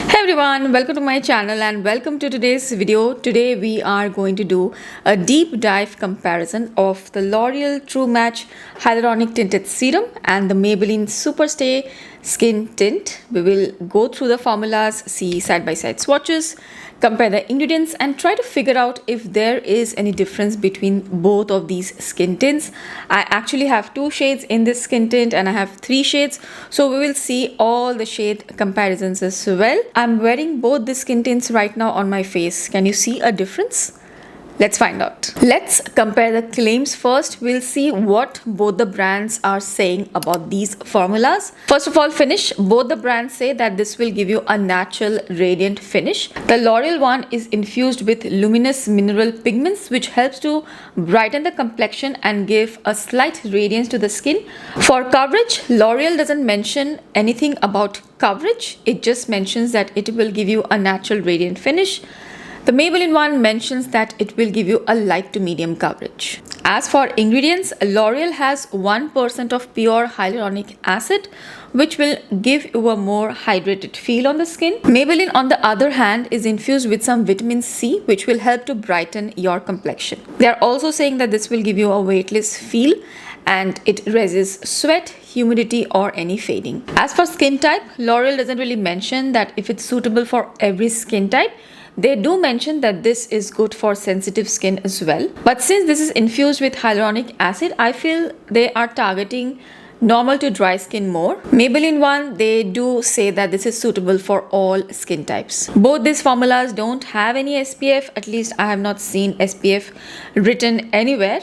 Hey everyone, welcome to my channel and welcome to today's video. Today we are going to do a deep dive comparison of the L'Oreal True Match Hyaluronic Tinted Serum and the Maybelline Super Stay Skin Tint. We will go through the formulas, see side by side swatches, compare the ingredients and try to figure out if there is any difference between both of these skin tints. I actually have two shades in this skin tint and I have three shades, so we will see all the shade comparisons as well. I'm wearing both the skin tints right now on my face. Can you see a difference? Let's find out. Let's compare the claims first. We'll see what both the brands are saying about these formulas. First of all, finish. Both the brands say that this will give you a natural radiant finish. The L'Oreal one is infused with luminous mineral pigments, which helps to brighten the complexion and give a slight radiance to the skin. For coverage, L'Oreal doesn't mention anything about coverage. It just mentions that it will give you a natural radiant finish. The Maybelline one mentions that it will give you a light to medium coverage. As for ingredients, L'Oreal has 1% of pure hyaluronic acid, which will give you a more hydrated feel on the skin. Maybelline, on the other hand, is infused with some vitamin C, which will help to brighten your complexion. They are also saying that this will give you a weightless feel and it resists sweat, humidity or any fading. As for skin type, L'Oreal doesn't really mention that if it's suitable for every skin type. They do mention that this is good for sensitive skin as well. But since this is infused with hyaluronic acid, I feel they are targeting normal to dry skin more. Maybelline one, they do say that this is suitable for all skin types. Both these formulas don't have any SPF, at least I have not seen SPF written anywhere.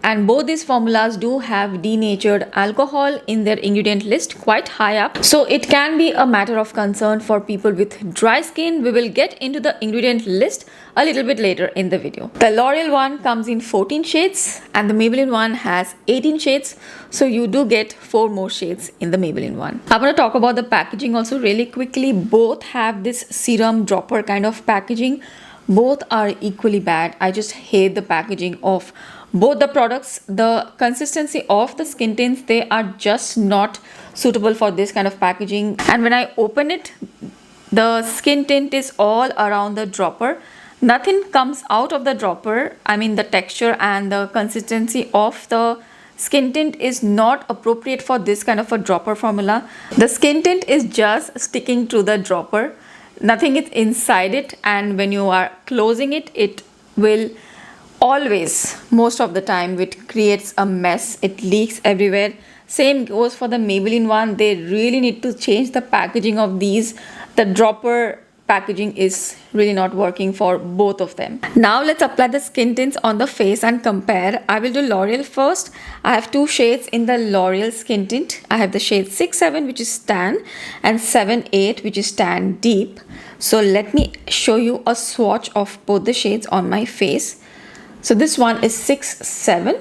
And both these formulas do have denatured alcohol in their ingredient list quite high up. So it can be a matter of concern for people with dry skin. We will get into the ingredient list a little bit later in the video. The L'Oreal one comes in 14 shades and the Maybelline one has 18 shades. So you do get 4 more shades in the Maybelline one. I'm going to talk about the packaging also really quickly. Both have this serum dropper kind of packaging. Both are equally bad. I just hate the packaging of both the products. The consistency of the skin tints, they are just not suitable for this kind of packaging. And when I open it, the skin tint is all around the dropper. Nothing comes out of the dropper. I mean, the texture and the consistency of the skin tint is not appropriate for this kind of a dropper formula. The skin tint is just sticking to the dropper. Nothing is inside it, and when you are closing it, it will always, most of the time, it creates a mess. It leaks everywhere. Same goes for the Maybelline one. They really need to change the packaging of these. The dropper packaging is really not working for both of them. Now let's apply the skin tints on the face and compare. I will do L'Oreal first. I have two shades in the L'Oreal skin tint. I have the shade 6-7, which is tan, and 7-8, which is tan deep. So let me show you a swatch of both the shades on my face. So this one is 6-7.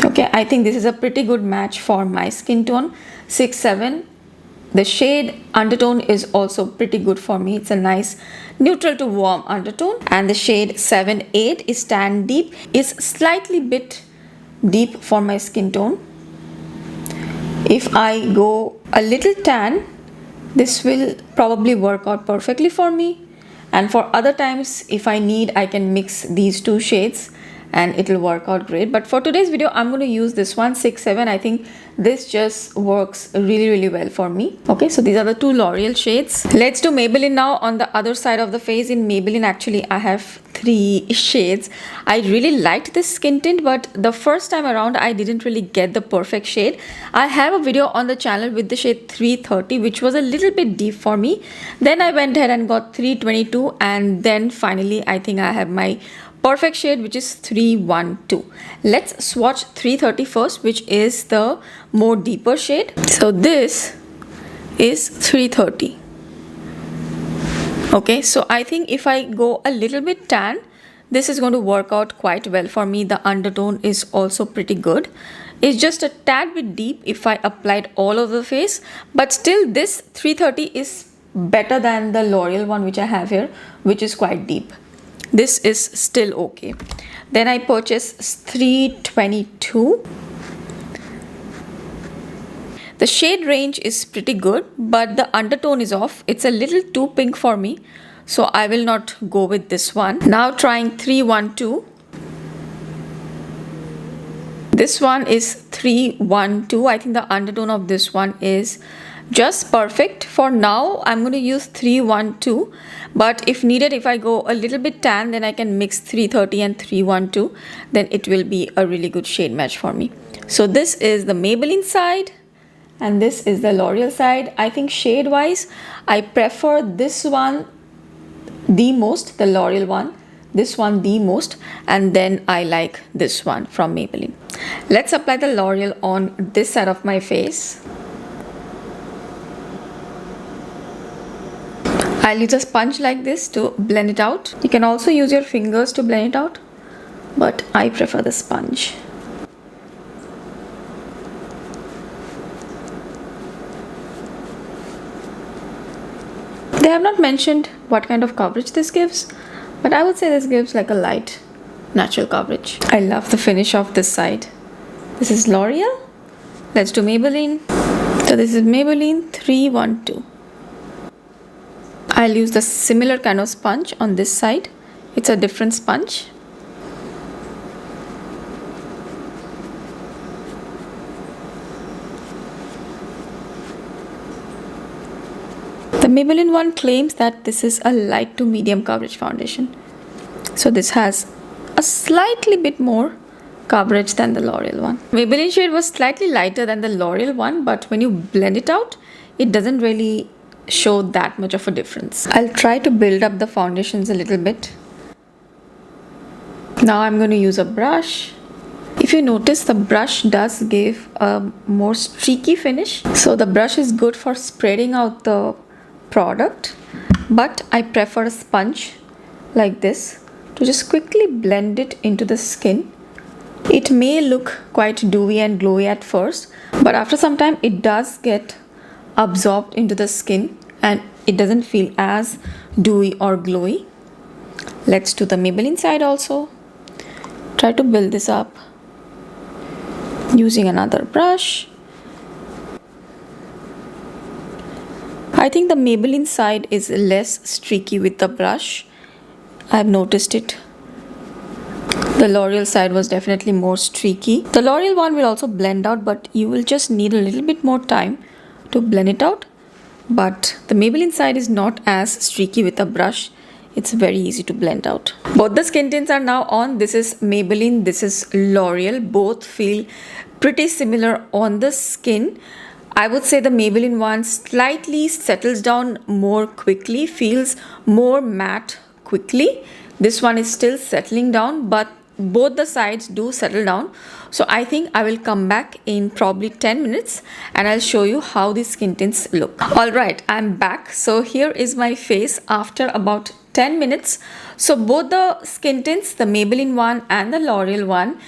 Okay, I think this is a pretty good match for my skin tone. 6-7. The shade undertone is also pretty good for me. It's a nice neutral to warm undertone. And the shade 7-8 is tan deep. It's slightly bit deep for my skin tone. If I go a little tan, this will probably work out perfectly for me. And for other times, if I need, I can mix these two shades and it will work out great. But for today's video, I'm going to use this one, 6-7. I think this just works really well for me. Okay, so these are the two L'Oreal shades. Let's do Maybelline now on the other side of the face. In Maybelline, actually, I have 3 shades. I really liked this skin tint, but the first time around, I didn't really get the perfect shade. I have a video on the channel with the shade 330, which was a little bit deep for me. Then I went ahead and got 322, and then finally, I think I have my perfect shade, which is 312. Let's swatch 330 first, which is the more deeper shade. So this is 330. Okay, so I think if I go a little bit tan, this is going to work out quite well for me. The undertone is also pretty good. It's just a tad bit deep if I applied all over the face, but still this 330 is better than the L'Oreal one which I have here, which is quite deep. This is still okay. Then I purchased 322. The shade range is pretty good, but the undertone is off. It's a little too pink for me, so I will not go with this one. Now trying 312. This one is 312. I think the undertone of this one is just perfect. For now, I'm going to use 312. But if needed, if I go a little bit tan, then I can mix 330 and 312. Then it will be a really good shade match for me. So this is the Maybelline side. And this is the L'Oreal side. I think shade wise, I prefer this one the most, the L'Oreal one. This one the most, and then I like this one from Maybelline. Let's apply the L'Oreal on this side of my face. I'll use a sponge like this to blend it out. You can also use your fingers to blend it out, but I prefer the sponge. They have not mentioned what kind of coverage this gives, but I would say this gives like a light natural coverage. I love the finish of this side. This is L'Oreal. Let's do Maybelline. So this is Maybelline 312. I'll use the similar kind of sponge on this side. It's a different sponge. The Maybelline one claims that this is a light to medium coverage foundation. So this has a slightly bit more coverage than the L'Oreal one. Maybelline shade was slightly lighter than the L'Oreal one, but when you blend it out, it doesn't really show that much of a difference. I'll try to build up the foundations a little bit. Now I'm going to use a brush. If you notice, the brush does give a more streaky finish. So the brush is good for spreading out the product, but I prefer a sponge like this to just quickly blend it into the skin. It may look quite dewy and glowy at first, but after some time it does get absorbed into the skin and it doesn't feel as dewy or glowy. Let's do the Maybelline side also. Try to build this up using another brush. I think the Maybelline side is less streaky with the brush. I've noticed it. The L'Oreal side was definitely more streaky. The L'Oreal one will also blend out, but you will just need a little bit more time to blend it out. But the Maybelline side is not as streaky with a brush. It's very easy to blend out. Both the skin tints are now on. This is Maybelline, this is L'Oreal. Both feel pretty similar on the skin. I would say the Maybelline one slightly settles down more quickly, feels more matte quickly. This one is still settling down, but both the sides do settle down. So I think I will come back in probably 10 minutes and I'll show you how the skin tints look. Alright, I'm back. So here is my face after about 10 minutes. So both the skin tints, the Maybelline one and the L'Oreal one,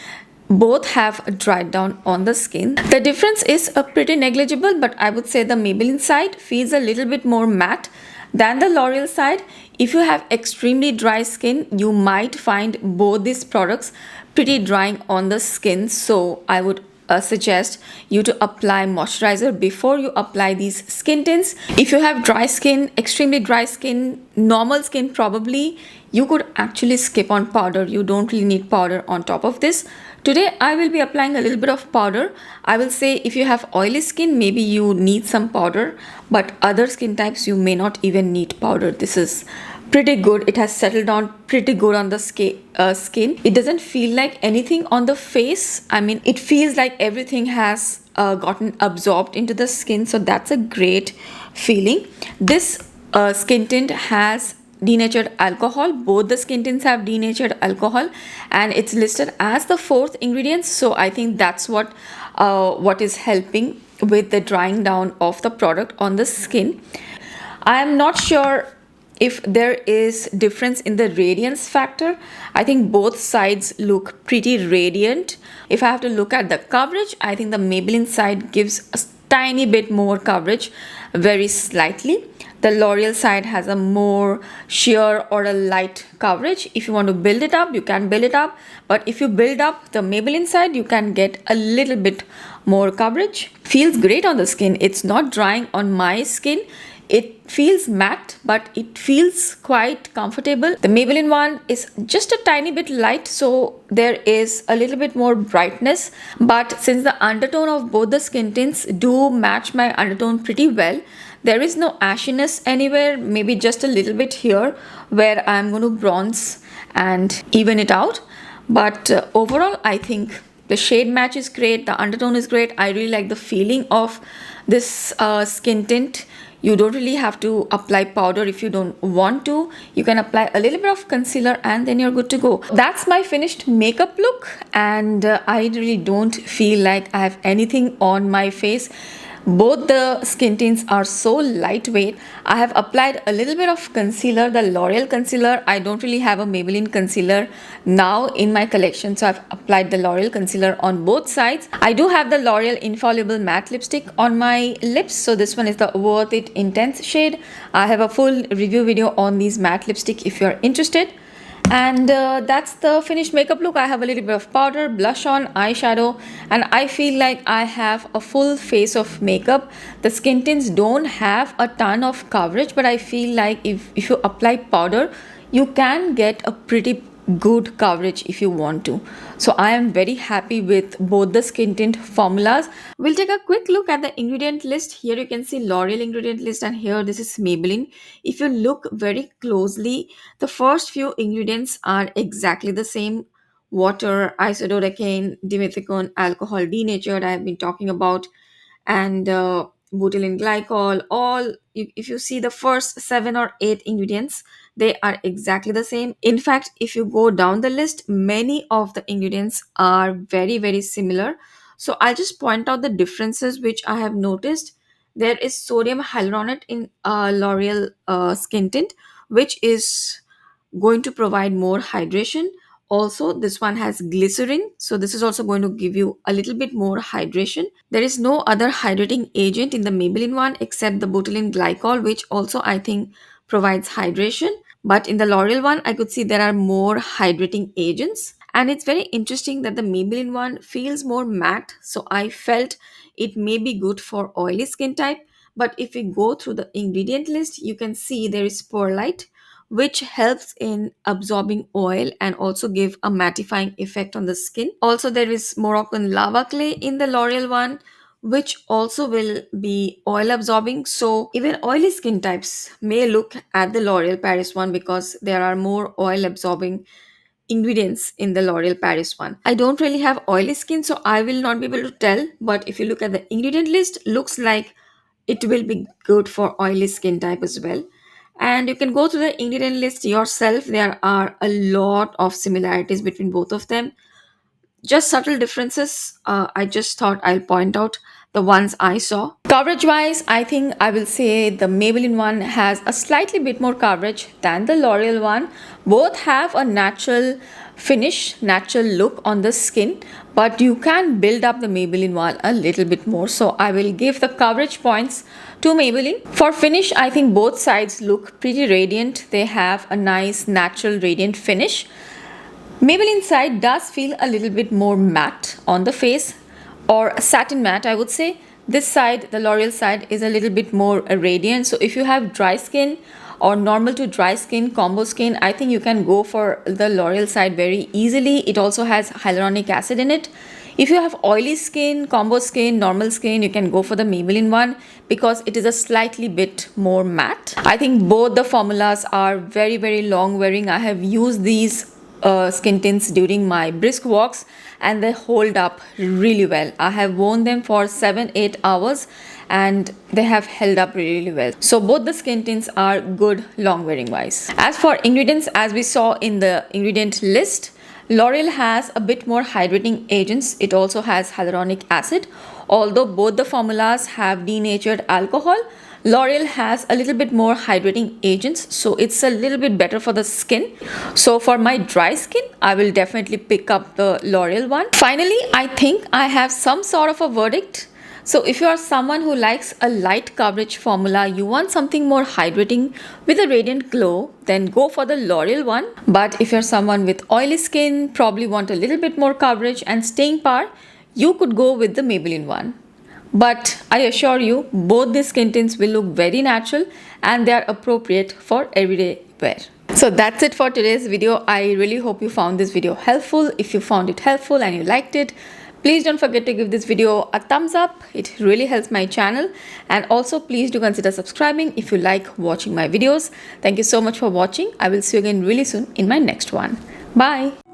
both have dried down on the skin. The difference is pretty negligible, but I would say the Maybelline side feels a little bit more matte than the L'Oreal side. If you have extremely dry skin, you might find both these products pretty drying on the skin. So I would suggest you to apply moisturizer before you apply these skin tints. If you have dry skin, extremely dry skin, normal skin, probably you could actually skip on powder. You don't really need powder on top of this. Today I will be applying a little bit of powder. I will say if you have oily skin, maybe you need some powder, but other skin types you may not even need powder. This is pretty good. It has settled down pretty good on the skin. It doesn't feel like anything on the face. I mean, it feels like everything has gotten absorbed into the skin, so that's a great feeling. This skin tint has denatured alcohol. Both the skin tints have denatured alcohol and it's listed as the 4th ingredient. So I think that's what is helping with the drying down of the product on the skin. I am not sure if there is difference in the radiance factor. I think both sides look pretty radiant. If I have to look at the coverage, I think the Maybelline side gives tiny bit more coverage, very slightly. The L'Oreal side has a more sheer or a light coverage. If you want to build it up, you can build it up. But if you build up the Maybelline side, you can get a little bit more coverage. Feels great on the skin. It's not drying on my skin. It feels matte, but it feels quite comfortable. The Maybelline one is just a tiny bit light, so there is a little bit more brightness. But since the undertone of both the skin tints do match my undertone pretty well, there is no ashiness anywhere, maybe just a little bit here where I'm going to bronze and even it out. But overall, I think the shade match is great, the undertone is great. I really like the feeling of this skin tint. You don't really have to apply powder if you don't want to. You can apply a little bit of concealer and then you're good to go. That's my finished makeup look, and I really don't feel like I have anything on my face. Both the skin tints are so lightweight. I have applied a little bit of concealer, the L'Oreal concealer. I don't really have a Maybelline concealer now in my collection, so I've applied the L'Oreal concealer on both sides. I do have the L'Oreal Infallible Matte Lipstick on my lips, so this one is the Worth It Intense shade. I have a full review video on these matte lipstick if you're interested. And that's the finished makeup look. I have a little bit of powder, blush on, eyeshadow, and I feel like I have a full face of makeup. The skin tints don't have a ton of coverage, but I feel like if you apply powder, you can get a pretty good coverage if you want to. So I am very happy with both the skin tint formulas. We'll take a quick look at the ingredient list. Here you can see L'Oreal ingredient list, and here this is Maybelline. If you look very closely, the first few ingredients are exactly the same: water, isododecane, dimethicone, alcohol denatured I have been talking about, and butylene glycol. All, if you see the first 7 or 8 ingredients, they are exactly the same. In fact, if you go down the list, many of the ingredients are very similar. So I'll just point out the differences which I have noticed. There is sodium hyaluronate in L'Oreal skin tint, which is going to provide more hydration. Also, this one has glycerin, so this is also going to give you a little bit more hydration. There is no other hydrating agent in the Maybelline one except the butylene glycol, which also I think provides hydration. But in the L'Oreal one, I could see there are more hydrating agents. And it's very interesting that the Maybelline one feels more matte, so I felt it may be good for oily skin type. But if we go through the ingredient list, you can see there is perlite, which helps in absorbing oil and also give a mattifying effect on the skin. Also, there is Moroccan lava clay in the L'Oreal one, which also will be oil absorbing. So even oily skin types may look at the L'Oreal Paris one because there are more oil absorbing ingredients in the L'Oreal Paris one. I don't really have oily skin, so I will not be able to tell, but if you look at the ingredient list, looks like it will be good for oily skin type as well. And you can go through the ingredient list yourself. There are a lot of similarities between both of them, just subtle differences. I just thought I'll point out the ones I saw. Coverage wise, I think I will say the Maybelline one has a slightly bit more coverage than the L'Oreal one. Both have a natural finish, natural look on the skin, but you can build up the Maybelline one a little bit more. So I will give the coverage points to Maybelline. For finish, I think both sides look pretty radiant. They have a nice natural radiant finish. Maybelline side does feel a little bit more matte on the face, or satin matte I would say. This side, the L'Oreal side, is a little bit more radiant. So if you have dry skin or normal to dry skin, combo skin, I think you can go for the L'Oreal side very easily. It also has hyaluronic acid in it. If you have oily skin, combo skin, normal skin, you can go for the Maybelline one because it is a slightly bit more matte. I think both the formulas are very long wearing. I have used these skin tints during my brisk walks and they hold up really well. I have worn them for 7-8 hours and they have held up really well. So both the skin tints are good long wearing wise. As for ingredients, as we saw in the ingredient list, L'Oreal has a bit more hydrating agents. It also has hyaluronic acid. Although both the formulas have denatured alcohol, L'Oreal has a little bit more hydrating agents, so it's a little bit better for the skin. So for my dry skin, I will definitely pick up the L'Oreal one. Finally, I think I have some sort of a verdict. So if you are someone who likes a light coverage formula, you want something more hydrating with a radiant glow, then go for the L'Oreal one. But if you're someone with oily skin, probably want a little bit more coverage and staying power, you could go with the Maybelline one. But I assure you, both these skin tints will look very natural and they are appropriate for everyday wear. So that's it for today's video. I really hope you found this video helpful. If you found it helpful and you liked it, please don't forget to give this video a thumbs up. It really helps my channel. And also please do consider subscribing if you like watching my videos. Thank you so much for watching. I will see you again really soon in my next one. Bye.